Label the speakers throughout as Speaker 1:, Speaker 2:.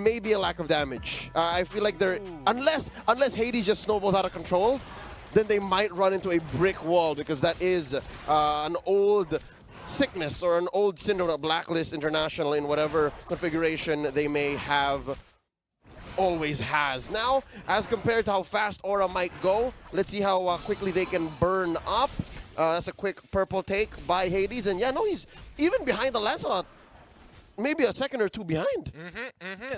Speaker 1: maybe a lack of damage. I feel like they're unless Hades just snowballs out of control, then they might run into a brick wall because that is an old sickness or an old syndrome that Blacklist International in whatever configuration they may have always has. Now, as compared to how fast Aura might go, let's see how quickly they can burn up. That's a quick purple take by Hades, and yeah, no, he's even behind the Lancelot. Maybe a second or two behind.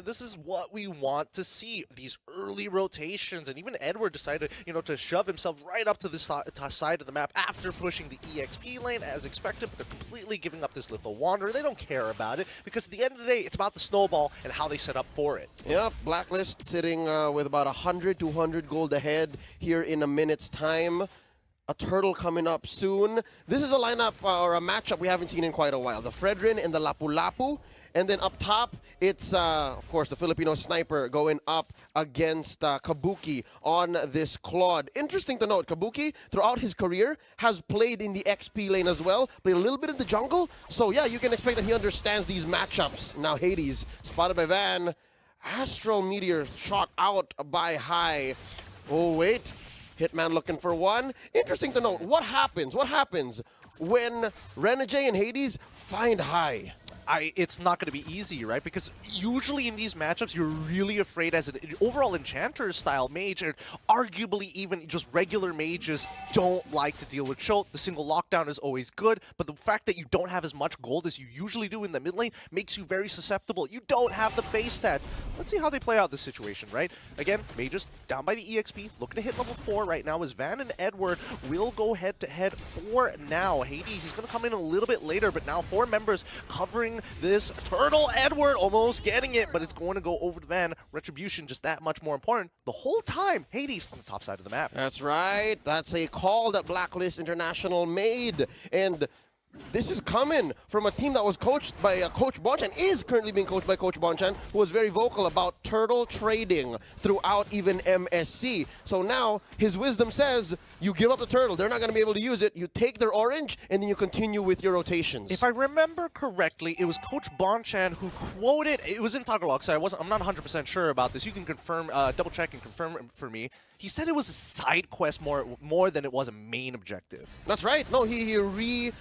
Speaker 2: This is what we want to see, these early rotations, and even Edward decided, to shove himself right up to the side of the map after pushing the EXP lane as expected, but they're completely giving up this little wander. They don't care about it, because at the end of the day, it's about the snowball and how they set up for it.
Speaker 1: Yep, Blacklist sitting with about 100, 200 gold ahead here in a minute's time. A turtle coming up soon. This is a lineup or a matchup we haven't seen in quite a while. The Fredrin and the Lapu-Lapu. And then up top, it's, of course, the Filipino sniper going up against Kabuki on this Claude. Interesting to note, Kabuki, throughout his career, has played in the XP lane as well, played a little bit in the jungle. So, yeah, you can expect that he understands these matchups. Now, Hades, spotted by Van. Astral Meteor shot out by High. Oh, wait. Hitman looking for one. Interesting to note, what happens when Renegade and Hades find High?
Speaker 2: It's not going to be easy, right? Because usually in these matchups, you're really afraid as an overall Enchanter-style mage, and arguably even just regular mages don't like to deal with choke. The single lockdown is always good, but the fact that you don't have as much gold as you usually do in the mid lane makes you very susceptible. You don't have the base stats. Let's see how they play out this situation, right? Again, mages down by the EXP, looking to hit level 4 right now as Van and Edward will go head-to-head for now. Hades, he's going to come in a little bit later, but now 4 members covering this turtle. Edward almost getting it, but it's going to go over to Van. Retribution just that much more important. The whole time, Hades on the top side of the map.
Speaker 1: That's right. That's a call that Blacklist International made. And this is coming from a team that was coached by Coach Bonchan, is currently being coached by Coach Bonchan, who was very vocal about turtle trading throughout even MSC. So now his wisdom says, you give up the turtle, they're not going to be able to use it, you take their orange, and then you continue with your rotations.
Speaker 2: If I remember correctly, it was Coach Bonchan who quoted, it was in Tagalog, so I'm not 100% sure about this. You can confirm, double check and confirm for me. He said it was a side quest more than it was a main objective.
Speaker 1: That's right. No, he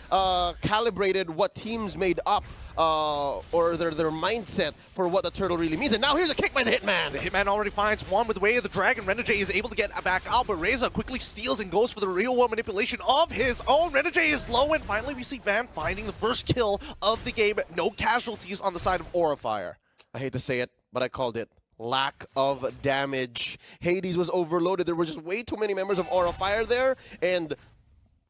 Speaker 1: calibrated what teams made up or their mindset for what the turtle really means. And now here's a kick by the Hitman.
Speaker 2: The Hitman already finds one with the Way of the Dragon. Renegade is able to get back out, but Reza quickly steals and goes for the real-world manipulation of his own. Renegade is low, and finally we see Van finding the first kill of the game. No casualties on the side of Aura Fire.
Speaker 1: I hate to say it, but I called it. Lack of damage. Hades was overloaded. There were just way too many members of Aura Fire there, and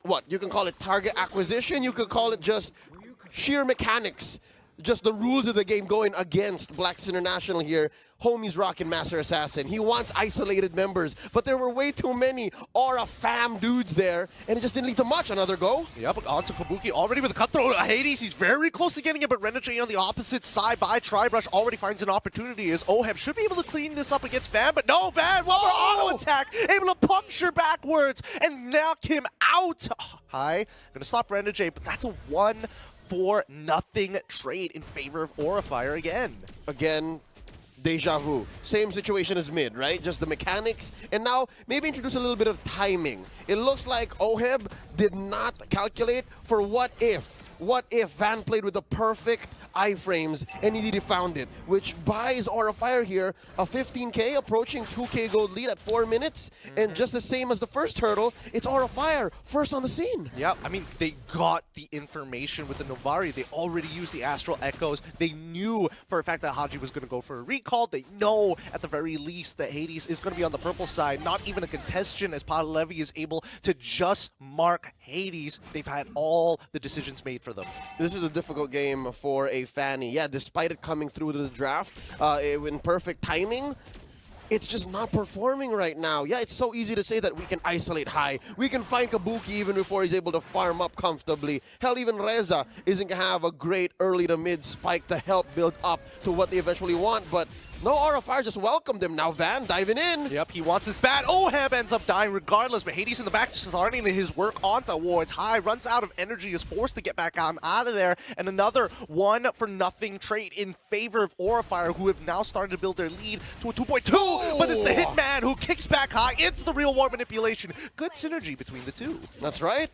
Speaker 1: what, you can call it target acquisition, you could call it just sheer mechanics, just the rules of the game going against Blacklist International here. Homie's rocking Master Assassin. He wants isolated members, but there were way too many Aura fam dudes there, and it just didn't lead to much. Another go.
Speaker 2: Yep, onto Kabuki already with a cutthroat. Hades, he's very close to getting it, but Renegade on the opposite side by Tribrush already finds an opportunity as Oheb should be able to clean this up against Van, but no, Van, one more auto attack, able to puncture backwards and knock him out. High, gonna stop Renegade, but that's a 1-for-0 trade in favor of Aura Fire again.
Speaker 1: Deja vu. Same situation as mid, right? Just the mechanics, and now maybe introduce a little bit of timing. It looks like Oheb did not calculate for what if Van played with the perfect iframes and he found it, which buys Aura Fire here a 15k, approaching 2k gold lead at 4 minutes, and just the same as the first turtle, it's Aura Fire first on the scene.
Speaker 2: Yeah, I mean, they got the information with the Novari. They already used the Astral Echoes. They knew for a fact that Haji was going to go for a recall. They know at the very least that Hades is going to be on the purple side. Not even a contestation, as Padalevi is able to just mark Hades. They've had all the decisions made for them.
Speaker 1: This is a difficult game for a Fanny. Yeah, despite it coming through to the draft in perfect timing, it's just not performing right now. Yeah, it's so easy to say that we can isolate High. We can find Kabuki even before he's able to farm up comfortably. Hell, even Reza isn't going to have a great early to mid spike to help build up to what they eventually want, but No, Aura Fire just welcomed him. Now Van diving in.
Speaker 2: Yep, he wants his bat. Oheb ends up dying regardless, but Hades in the back starting his work onto Ward's High. Runs out of energy, is forced to get back out of there. And another 1-for-0 trade in favor of Aura Fire, who have now started to build their lead to a 2.2. But it's the Hitman who kicks back high. It's the real war manipulation. Good synergy between the two.
Speaker 1: That's right.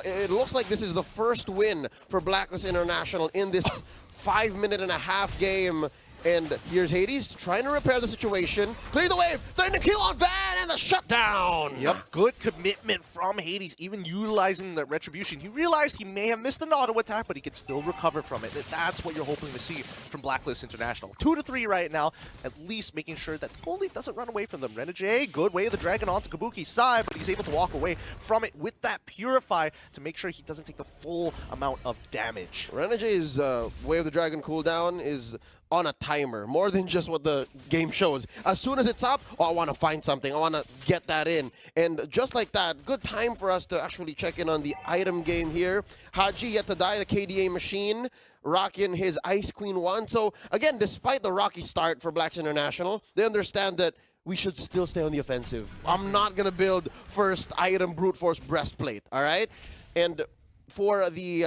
Speaker 1: It looks like this is the first win for Blacklist International in this 5.5-minute game. And here's Hades trying to repair the situation. Clear the wave, starting to kill on Van, and the shutdown.
Speaker 2: Yep, good commitment from Hades, even utilizing the retribution. He realized he may have missed an auto attack, but he could still recover from it. That's what you're hoping to see from Blacklist International. 2-3 right now, at least making sure that Goldie doesn't run away from them. Renegade, good way of the dragon onto Kabuki's side, but he's able to walk away from it with that Purify to make sure he doesn't take the full amount of damage.
Speaker 1: Renegade's way of the dragon cooldown is on a timer, more than just what the game shows. As soon as it's up, oh, I want to find something. I want to get that in. And just like that, good time for us to actually check in on the item game here. Haji yet to die, the KDA machine, rocking his Ice Queen 1. So again, despite the rocky start for Blacks International, they understand that we should still stay on the offensive. I'm not going to build first item brute force breastplate, all right? And for the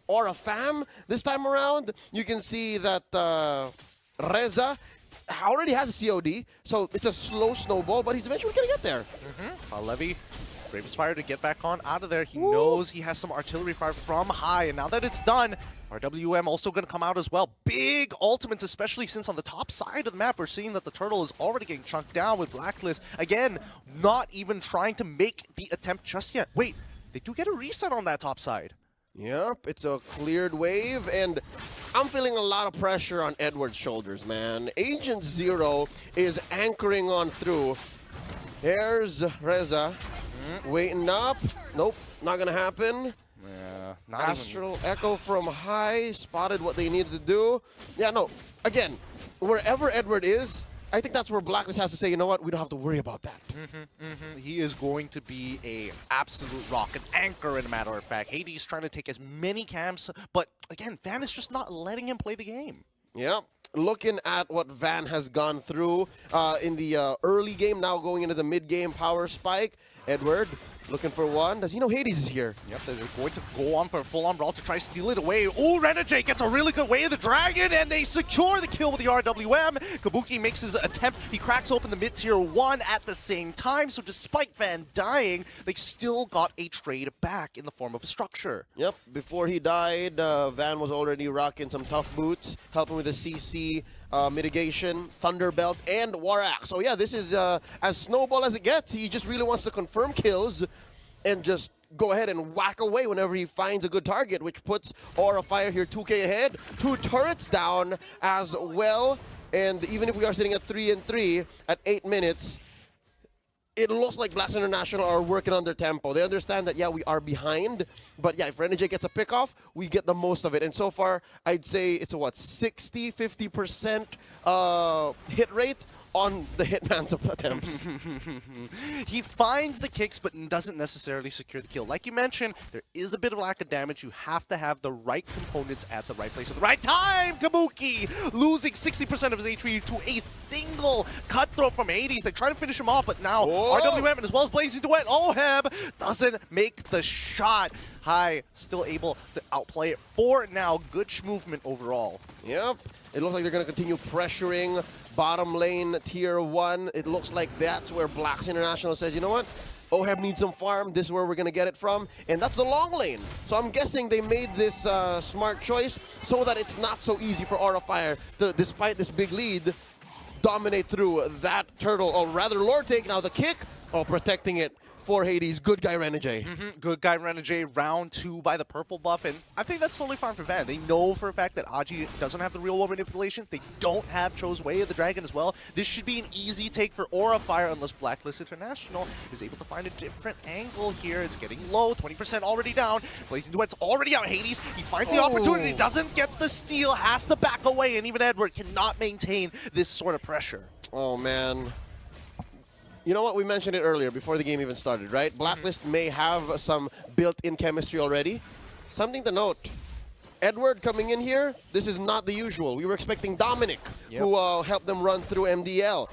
Speaker 1: Aura Fam this time around, you can see that Reza already has a COD, so it's a slow snowball, but he's eventually going to get there.
Speaker 2: Levy, Bravest Fire to get back on out of there. He knows he has some artillery fire from high, and now that it's done, RWM also going to come out as well. Big ultimates, especially since on the top side of the map, we're seeing that the turtle is already getting chunked down with Blacklist. Again, not even trying to make the attempt just yet. Wait. They do get a reset on that top side.
Speaker 1: Yep, it's a cleared wave, and I'm feeling a lot of pressure on Edward's shoulders, man. Agent Zero is anchoring on through. Here's Reza, waiting up. Nope, not gonna happen.
Speaker 2: Yeah,
Speaker 1: Astral Echo from high, spotted what they needed to do. Yeah, no, again, wherever Edward is, I think that's where Blacklist has to say, you know what, we don't have to worry about that.
Speaker 2: He is going to be a absolute rock, an anchor, in a matter of fact. Hades trying to take as many camps, but again, Van is just not letting him play the game.
Speaker 1: Yep. Looking at what Van has gone through in the early game, now going into the mid-game power spike. Edward looking for one. Does he know Hades is here?
Speaker 2: Yep, they're going to go on for a full-on brawl to try to steal it away. Oh, Renegade gets a really good way of the dragon, and they secure the kill with the RWM. Kabuki makes his attempt. He cracks open the mid-tier 1 at the same time, so despite Van dying, they still got a trade back in the form of a structure.
Speaker 1: Yep, before he died, Van was already rocking some tough boots, helping with the CC mitigation, Thunderbelt, and War Axe. So yeah, this is as snowball as it gets. He just really wants to confirm kills and just go ahead and whack away whenever he finds a good target, which puts Aura Fire here 2K ahead. 2 turrets down as well. And even if we are sitting at 3-3 at 8 minutes, it looks like Blacks International are working on their tempo. They understand that, yeah, we are behind, but yeah, if Renegade gets a pick-off, we get the most of it. And so far, I'd say it's a, what, 60, 50% hit rate on the Hitman's attempts.
Speaker 2: He finds the kicks, but doesn't necessarily secure the kill. Like you mentioned, there is a bit of lack of damage. You have to have the right components at the right place at the right time. Kabuki losing 60% of his HP to a single cutthroat from Hades. They try to finish him off, but now RWM as well as Blazing Duet. Oheb doesn't make the shot. High still able to outplay it for now. Good movement overall.
Speaker 1: Yep. It looks like they're going to continue pressuring bottom lane tier 1. It looks like that's where Blacks International says, you know what? Oheb needs some farm. This is where we're going to get it from. And that's the long lane. So I'm guessing they made this smart choice so that it's not so easy for Aura Fire to, despite this big lead, dominate through that turtle. Or rather, Lord take now the kick. Oh, protecting it for Hades. Good guy Renegade.
Speaker 2: Good guy Renegade, round 2 by the purple buff, and I think that's totally fine for Van. They know for a fact that Aji doesn't have the real world manipulation. They don't have Cho's Way of the Dragon as well. This should be an easy take for Aura Fire unless Blacklist International is able to find a different angle here. It's getting low, 20% already down. Blazing Duet's already out. Hades, he finds the opportunity, doesn't get the steal, has to back away, and even Edward cannot maintain this sort of pressure.
Speaker 1: Oh, man. You know what? We mentioned it earlier before the game even started, right? Blacklist may have some built-in chemistry already. Something to note. Edward coming in here, this is not the usual. We were expecting Dominic,
Speaker 2: Yep.
Speaker 1: who helped them run through MDL.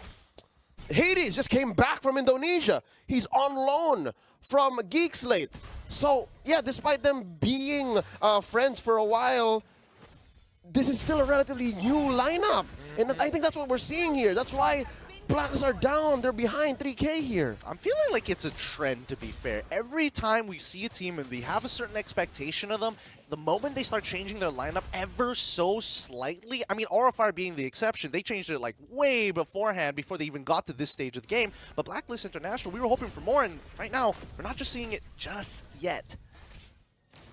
Speaker 1: Hades just came back from Indonesia. He's on loan from Geek Slate. So, yeah, despite them being friends for a while, this is still a relatively new lineup. And I think that's what we're seeing here. That's why Blacks are down. They're behind 3K here.
Speaker 2: I'm feeling like it's a trend, to be fair. Every time we see a team and we have a certain expectation of them, the moment they start changing their lineup ever so slightly, I mean, Aura Fire being the exception, they changed it like way beforehand, before they even got to this stage of the game. But Blacklist International, we were hoping for more, and right now, we're not just seeing it just yet.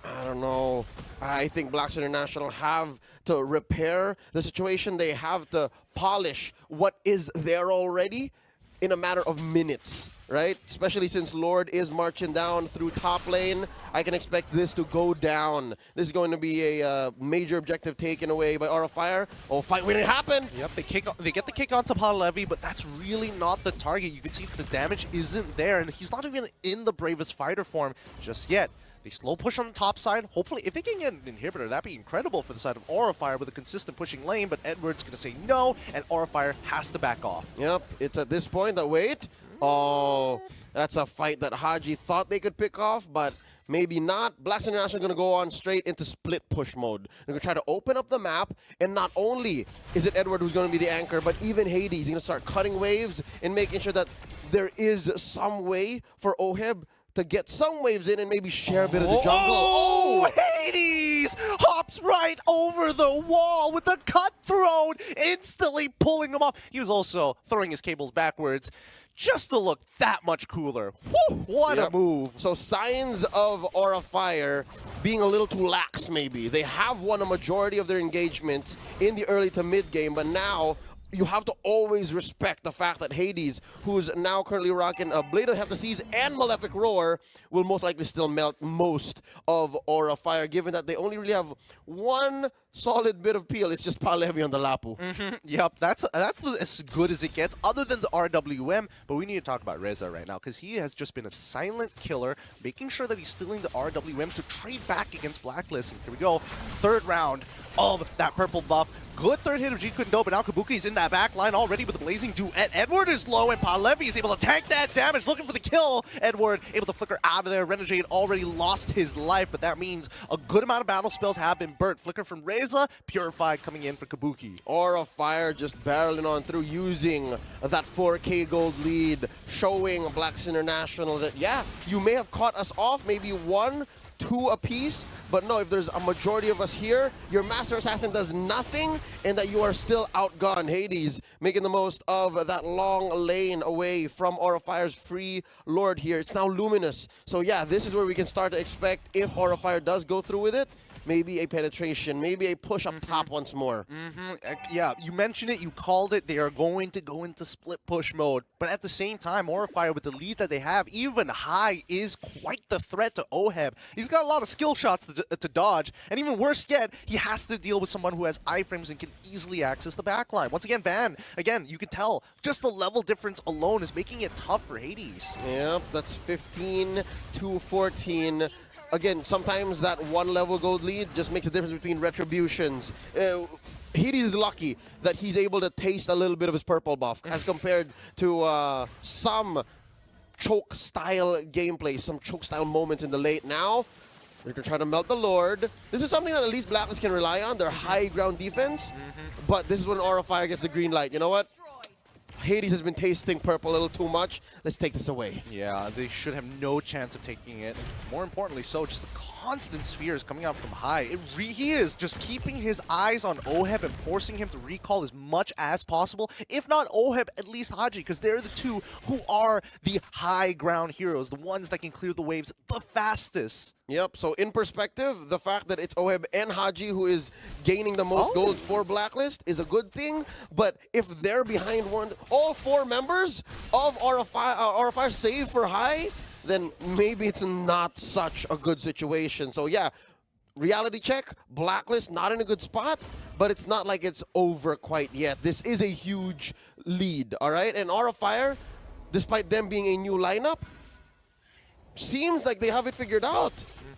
Speaker 1: I don't know. I think Blacks International have to repair the situation. They have to polish what is there already in a matter of minutes, right? Especially since Lord is marching down through top lane. I can expect this to go down. This is going to be a major objective taken away by Aura Fire. Oh, fight when it happened.
Speaker 2: Yep, they get the kick onto Palevi, but that's really not the target. You can see the damage isn't there, and he's not even in the bravest fighter form just yet. They slow push on the top side. Hopefully, if they can get an inhibitor, that'd be incredible for the side of Aura Fire with a consistent pushing lane, but Edward's going to say no, and Aura Fire has to back off.
Speaker 1: Yep, it's at this point that wait. Oh, that's a fight that Haji thought they could pick off, but maybe not. Blacks International going to go on straight into split push mode. They're going to try to open up the map, and not only is it Edward who's going to be the anchor, but even Hades is going to start cutting waves and making sure that there is some way for Oheb to get some waves in and maybe share a bit of the jungle.
Speaker 2: Oh, Hades hops right over the wall with the cutthroat, instantly pulling him off. He was also throwing his cables backwards just to look that much cooler. Woo, what a move.
Speaker 1: So signs of Aura Fire being a little too lax maybe. They have won a majority of their engagements in the early to mid game, but now you have to always respect the fact that Hades, who's now currently rocking a Blade of Hephaestus and Malefic Roar, will most likely still melt most of Aura Fire, given that they only really have one solid bit of peel. It's just Palevi on the Lapu.
Speaker 2: Yep, that's as good as it gets, other than the RWM. But we need to talk about Reza right now, because he has just been a silent killer, making sure that he's stealing the RWM to trade back against Blacklist. And here we go, third round of that purple buff. Good third hit of G Kundo, but now Kabuki's in that back line already with the Blazing Duet. Edward is low, and Palevi is able to tank that damage, looking for the kill. Edward able to flicker out of there. Renegade already lost his life, but that means a good amount of battle spells have been burnt. Flicker from Reza, Purified coming in for Kabuki.
Speaker 1: Aura Fire just barreling on through, using that 4K gold lead, showing Blacks International that, yeah, you may have caught us off, maybe 1-2 apiece, but no, if there's a majority of us here, your Master Assassin does nothing, and that you are still outgunned. Hades making the most of that long lane away from Aura Fire's free Lord here. It's now Luminous. So yeah, this is where we can start to expect, if Aura Fire does go through with it, maybe a penetration, maybe a push up top once more.
Speaker 2: Yeah, you mentioned it, you called it. They are going to go into split push mode. But at the same time, Aura Fire, with the lead that they have, even high, is quite the threat to Oheb. He's got a lot of skill shots to dodge. And even worse yet, he has to deal with someone who has iframes and can easily access the backline. Once again, Van, again, you can tell, just the level difference alone is making it tough for Hades.
Speaker 1: Yep, that's 15 to 14. Again, sometimes that one level gold lead just makes a difference between retributions. Hades is lucky that he's able to taste a little bit of his purple buff as compared to some choke-style gameplay, some choke-style moments in the late. Now, they're going to try to melt the Lord. This is something that at least Blacklist can rely on, their high ground defense. But this is when Aura Fire gets the green light. You know what? Hades has been tasting purple a little too much. Let's take this away.
Speaker 2: Yeah, they should have no chance of taking it. More importantly so, just the constant spheres coming out from high. He is just keeping his eyes on Oheb and forcing him to recall as much as possible. If not Oheb, at least Haji, because they're the two who are the high ground heroes, the ones that can clear the waves the fastest.
Speaker 1: Yep, so in perspective, the fact that it's Oheb and Haji who is gaining the most gold for Blacklist is a good thing, but if they're behind all four members of Aura Fire save for high, then maybe it's not such a good situation. So yeah, reality check, Blacklist not in a good spot, but it's not like it's over quite yet. This is a huge lead, all right? And Aura Fire, despite them being a new lineup, seems like they have it figured out.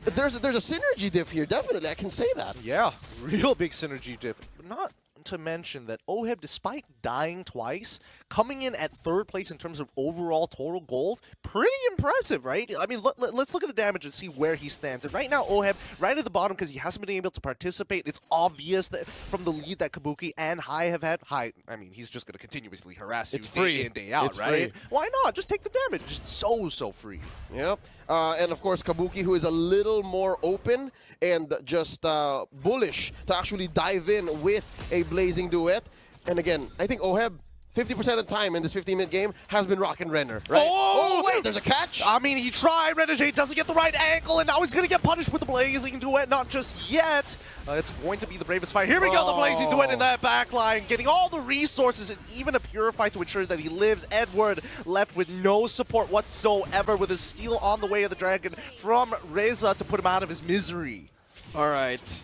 Speaker 1: there's a synergy diff here, definitely. I can say that.
Speaker 2: Yeah, real big synergy diff. But not to mention that OHEB, despite dying twice, coming in at 3rd place in terms of overall total gold, pretty impressive, right? I mean, let's look at the damage and see where he stands. And right now, OHEB, right at the bottom, because he hasn't been able to participate, it's obvious that from the lead that Kabuki and Hai have had. Hai, I mean, he's just going to continuously harass you day in, day out,
Speaker 1: it's
Speaker 2: right?
Speaker 1: free.
Speaker 2: Why not? Just take the damage. It's so free.
Speaker 1: Yep. And of course, Kabuki, who is a little more open and just bullish to actually dive in with a blazing duet. And again, I think OHEB, 50% of the time in this 15-minute game, has been rocking Renner, right?
Speaker 2: Oh,
Speaker 1: wait, there's a catch?
Speaker 2: I mean, he tried, Renegade doesn't get the right angle, and now he's going to get punished with the blazing duet. Not just yet. It's going to be the bravest fight. Here we go, the blazing duet in that back line, getting all the resources and even a Purify to ensure that he lives. Edward left with no support whatsoever, with his steal on the way of the dragon from Reza to put him out of his misery.
Speaker 1: All right.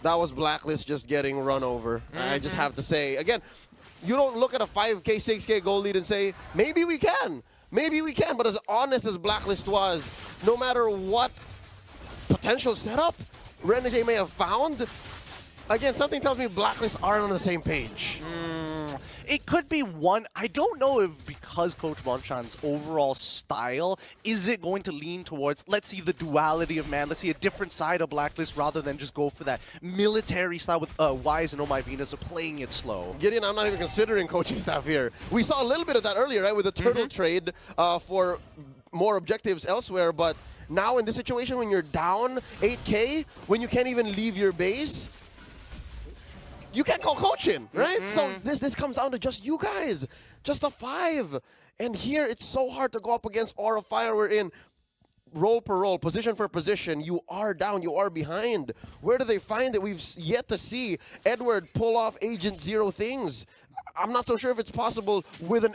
Speaker 1: That was Blacklist just getting run over. I just have to say, again, you don't look at a 5K, 6K goal lead and say, maybe we can. Maybe we can. But as honest as Blacklist was, no matter what potential setup Renegade may have found, again, something tells me Blacklist aren't on the same page.
Speaker 2: It could be one. I don't know if because Coach Bonchan's overall style, is it going to lean towards, let's see the duality of man, let's see a different side of Blacklist rather than just go for that military style with Wise and Oh My Venus of playing it slow.
Speaker 1: Gideon, I'm not even considering coaching staff here. We saw a little bit of that earlier, right, with the turtle trade for more objectives elsewhere, but now in this situation when you're down 8K, when you can't even leave your base, you can't call coaching, right? So this comes down to just you guys, just a 5. And here it's so hard to go up against Aura Fire. We're in role per role, position for position. You are down, you are behind. Where do they find it? We've yet to see Edward pull off Agent Zero things. I'm not so sure if it's possible with an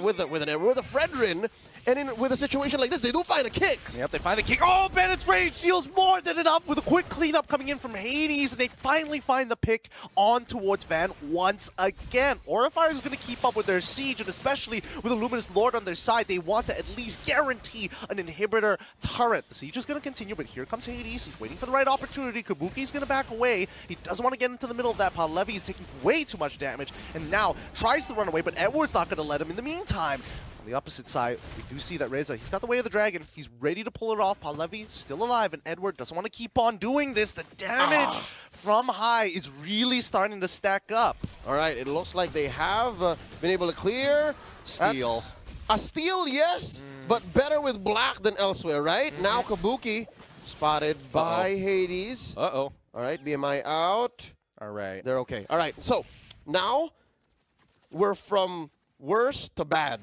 Speaker 1: with a Fredrin, and with a situation like this, they do find a kick.
Speaker 2: Yep, they find the kick. Oh, Bennett's rage deals more than enough with a quick cleanup coming in from Hades, and they finally find the pick on towards Van once again. Aurafire is going to keep up with their siege, and especially with a Luminous Lord on their side, they want to at least guarantee an inhibitor turret. The siege is going to continue, but here comes Hades. He's waiting for the right opportunity. Kabuki's going to back away. He doesn't want to get into the middle of that. Palevi is taking way too much damage, and now tries to run away, but Edward's not going to let him. In the meantime, on the opposite side, we do see that Reza, he's got the way of the dragon. He's ready to pull it off. Palevi still alive, and Edward doesn't want to keep on doing this. The damage from Hai is really starting to stack up.
Speaker 1: All right, it looks like they have been able to clear.
Speaker 2: Steal.
Speaker 1: A steal, yes, but better with black than elsewhere, right? Now Kabuki spotted by Hades.
Speaker 2: Uh-oh.
Speaker 1: All right, BMI out.
Speaker 2: All right.
Speaker 1: They're okay. All right, so now we're from worse to bad.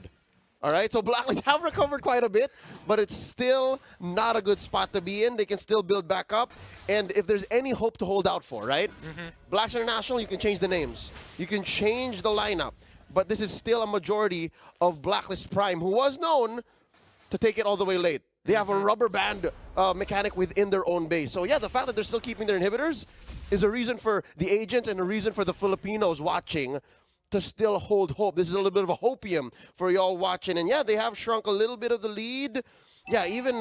Speaker 1: All right, so Blacklist have recovered quite a bit, but it's still not a good spot to be in. They can still build back up, and if there's any hope to hold out for, right? Blacks International, you can change the names. You can change the lineup, but this is still a majority of Blacklist Prime, who was known to take it all the way late. They have a rubber band mechanic within their own base. So yeah, the fact that they're still keeping their inhibitors is a reason for the agents and a reason for the Filipinos watching to still hold hope. This is a little bit of a hopium for y'all watching. And yeah, they have shrunk a little bit of the lead. Yeah, even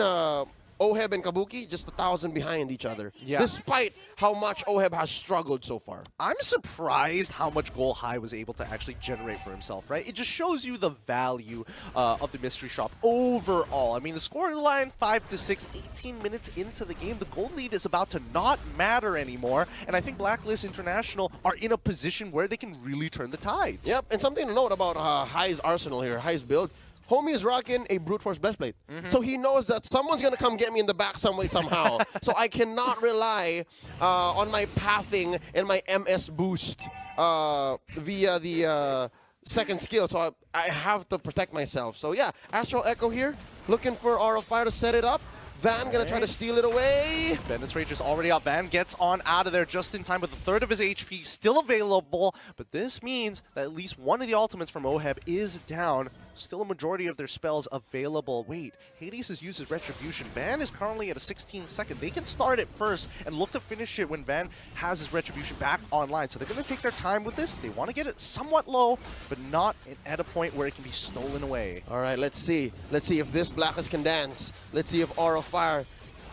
Speaker 1: OHEB and Kabuki, just 1,000 behind each other.
Speaker 2: Yeah.
Speaker 1: Despite how much OHEB has struggled so far.
Speaker 2: I'm surprised how much goal Hai was able to actually generate for himself, right? It just shows you the value of the mystery shop overall. I mean, the scoring line 5-6, 18 minutes into the game, the goal lead is about to not matter anymore. And I think Blacklist International are in a position where they can really turn the tides.
Speaker 1: Yep, and something to note about Hai's arsenal here, Hai's build. Homie is rocking a brute force breastplate. So he knows that someone's going to come get me in the back some way, somehow. So I cannot rely on my pathing and my MS boost via the second skill. So I have to protect myself. So yeah, Astral Echo here, looking for Aura Fire to set it up. Van gonna try to steal it away.
Speaker 2: Bandit's Rage is already out. Van gets on out of there just in time with a third of his HP still available. But this means that at least one of the ultimates from OHEB is down. Still a majority of their spells available. Wait, Hades has used his Retribution. Van is currently at a 16-second. They can start it first and look to finish it when Van has his Retribution back online. So they're going to take their time with this. They want to get it somewhat low, but not at a point where it can be stolen away.
Speaker 1: All right, let's see. Let's see if this Blacklist can dance. Let's see if Aura Fire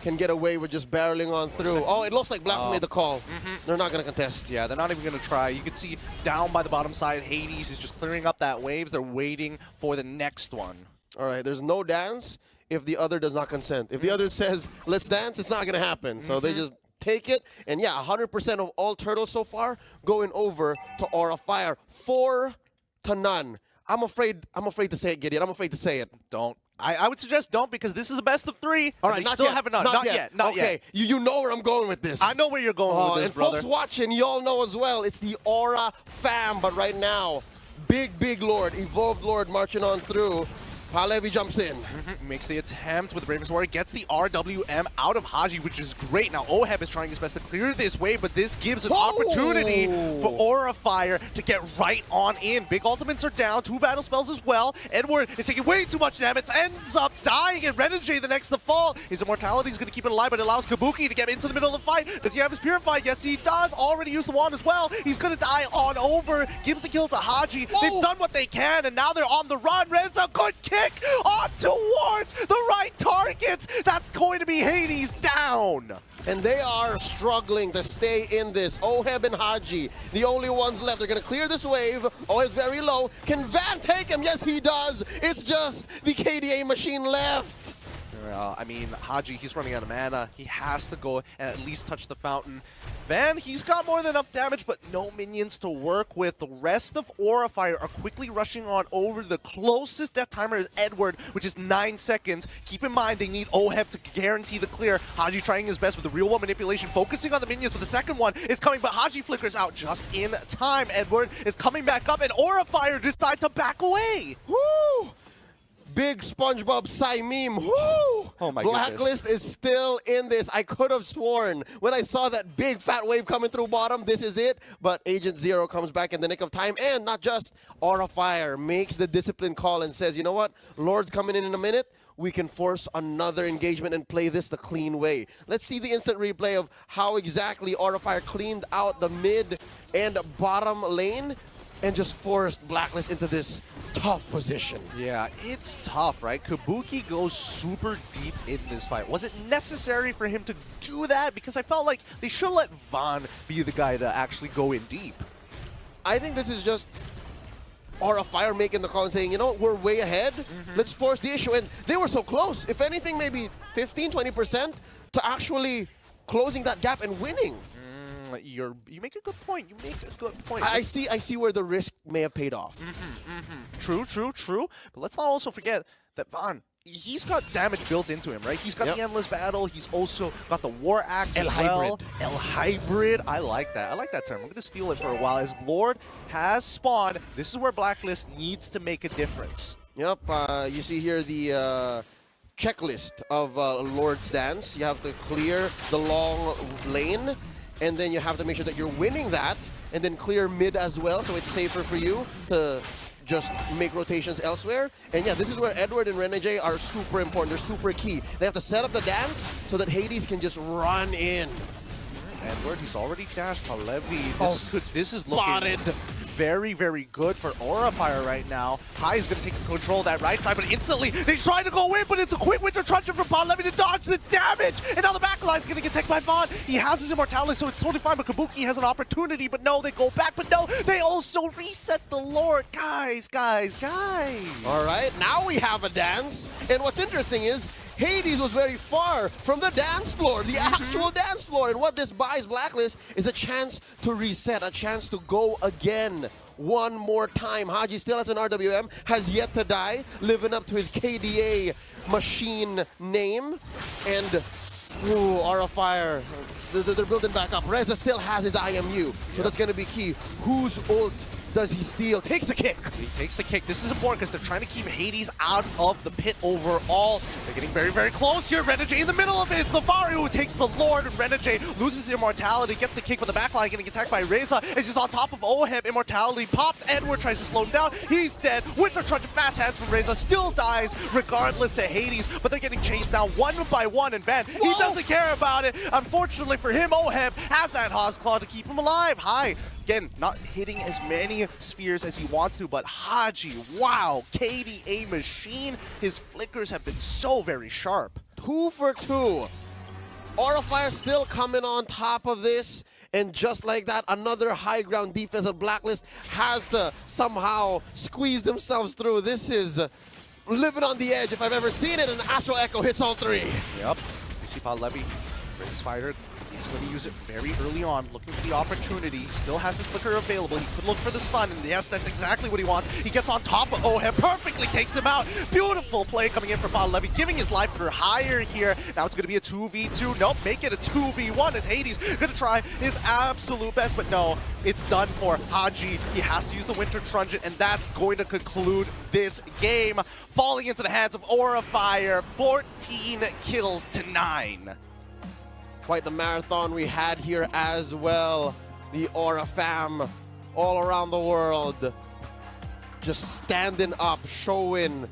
Speaker 1: can get away with just barreling on through. Oh, it looks like Black's made the call. They're not going to contest.
Speaker 2: Yeah, they're not even going to try. You can see down by the bottom side, Hades is just clearing up that waves. They're waiting for the next one.
Speaker 1: All right, there's no dance if the other does not consent. If the other says, let's dance, it's not going to happen. So they just take it. And yeah, 100% of all turtles so far going over to Aura Fire. 4-0. I'm afraid to say it, Gideon. I'm afraid to say it.
Speaker 2: Don't. I would suggest don't, because this is a best of 3.
Speaker 1: All right,
Speaker 2: they
Speaker 1: not
Speaker 2: still
Speaker 1: yet.
Speaker 2: haven't done.
Speaker 1: Not yet.
Speaker 2: Not yet.
Speaker 1: Okay, you know where I'm going with this.
Speaker 2: I know where you're going with this,
Speaker 1: and
Speaker 2: brother.
Speaker 1: folks watching, you all know as well, it's the Aura fam. But right now, big Lord, Evolved Lord marching on through. Palevi jumps in.
Speaker 2: Makes the attempt with Raven's Warrior, gets the RWM out of Haji, which is great. Now, Oheb is trying his best to clear this wave, but this gives an opportunity for Aura Fire to get right on in. Big ultimates are down, 2 battle spells as well. Edward is taking way too much damage, ends up dying, and Renegade the next to fall. His immortality is going to keep it alive, but it allows Kabuki to get into the middle of the fight. Does he have his Purify? Yes, he does. Already used the wand as well. He's going to die on over. Gives the kill to Haji. They've done what they can, and now they're on the run. Reza, good kick on towards the right targets. That's going to be Hades down.
Speaker 1: And they are struggling to stay in this. Oheb and Haji, the only ones left. They're going to clear this wave. Oheb's very low. Can Van take him? Yes, he does. It's just the KDA machine left.
Speaker 2: I mean, Haji, he's running out of mana. He has to go and at least touch the fountain. Van, he's got more than enough damage, but no minions to work with. The rest of Aura Fire are quickly rushing on over. The closest death timer is Edward, which is 9 seconds. Keep in mind, they need Oheb to guarantee the clear. Haji trying his best with the real one manipulation, focusing on the minions, but the second one is coming, but Haji flickers out just in time. Edward is coming back up, and Aura Fire decide to back away.
Speaker 1: Woo! Big SpongeBob Psy meme. Woo!
Speaker 2: Oh my
Speaker 1: Blacklist is still in this. I could have sworn when I saw that big fat wave coming through bottom, this is it. But Agent Zero comes back in the nick of time. And not just Aura Fire makes the discipline call and says, you know what? Lord's coming in a minute. We can force another engagement and play this the clean way. Let's see the instant replay of how exactly Aura Fire cleaned out the mid and bottom lane and just forced Blacklist into this tough position.
Speaker 2: Yeah, it's tough, right? Kabuki goes super deep in this fight. Was it necessary for him to do that? Because I felt like they should let Vaughn be the guy to actually go in deep.
Speaker 1: I think this is just Aura Fire making the call and saying, you know, we're way ahead. Let's force the issue. And they were so close. If anything, maybe 15, 20% to actually closing that gap and winning.
Speaker 2: You make a good point. You make a good point.
Speaker 1: I see where the risk may have paid off.
Speaker 2: True. But let's not also forget that Vaughn, he's got damage built into him, right? He's got the Endless Battle. He's also got the War Axe as well. El Hybrid. I like that. I like that term. I'm going to steal it for a while. As Lord has spawned, this is where Blacklist needs to make a difference.
Speaker 1: Yep. You see here the checklist of Lord's Dance. You have to clear the long lane, and then you have to make sure that you're winning that, and then clear mid as well, so it's safer for you to just make rotations elsewhere. And yeah, this is where Edward and Renegade are super important. They're super key. They have to set up the dance so that Hades can just run in.
Speaker 2: Edward, he's already dashed. Palevi, this is looking very good for Aura Fire right now. Hai is going to take control of that right side, but instantly they try to go in, but it's a quick winter truncheon from Palevi to dodge the damage. And now the back line's going to get taken by Vaughn. He has his immortality, so it's totally fine, but Kabuki has an opportunity, but no, they go back, but no, they also reset the Lord. Guys.
Speaker 1: All right, now we have a dance. And what's interesting is Hades was very far from the dance floor, the actual dance floor. And what this buys Blacklist is a chance to reset, a chance to go again one more time. Haji still has an RWM, has yet to die, living up to his KDA machine name. And Aura Fire, they're building back up. Reza still has his IMU, so that's going to be key. Whose ult does he steal? Takes the kick.
Speaker 2: He takes the kick. This is important because they're trying to keep Hades out of the pit overall. They're getting very close here. Renegade in the middle of it. It's Lavari who takes the Lord, and Renegade loses immortality, gets the kick with the backline, getting attacked by Reza as he's on top of Oheb. Immortality popped. Edward tries to slow him down. He's dead. Winter Truncheon, fast hands from Reza, still dies regardless to Hades, but they're getting chased down one by one, and Van, he doesn't care about it. Unfortunately for him, Oheb has that Hawk's Claw to keep him alive. Hai, again, not hitting as many spheres as he wants to, but Haji, wow, KDA machine. His flickers have been so very sharp.
Speaker 1: 2 for 2. Aura Fire still coming on top of this. And just like that, another high ground defense of Blacklist has to somehow squeeze themselves through. This is living on the edge if I've ever seen it, and Astral Echo hits all three.
Speaker 2: Yep. You see Pod Levy, British Fighter. He's going to use it very early on, looking for the opportunity. Still has his flicker available. He could look for the stun, and yes, that's exactly what he wants. He gets on top of Ohem, perfectly takes him out. Beautiful play coming in from Pod Levy, giving his life for higher here. Now it's going to be a 2v2. Nope, make it a 2v1 as Hades going to try his absolute best, but no, it's done for Haji. He has to use the Winter Truncheon, and that's going to conclude this game. Falling into the hands of Aura Fire, 14 kills to 9.
Speaker 1: Quite the marathon we had here as well. The Aura fam all around the world just standing up, showing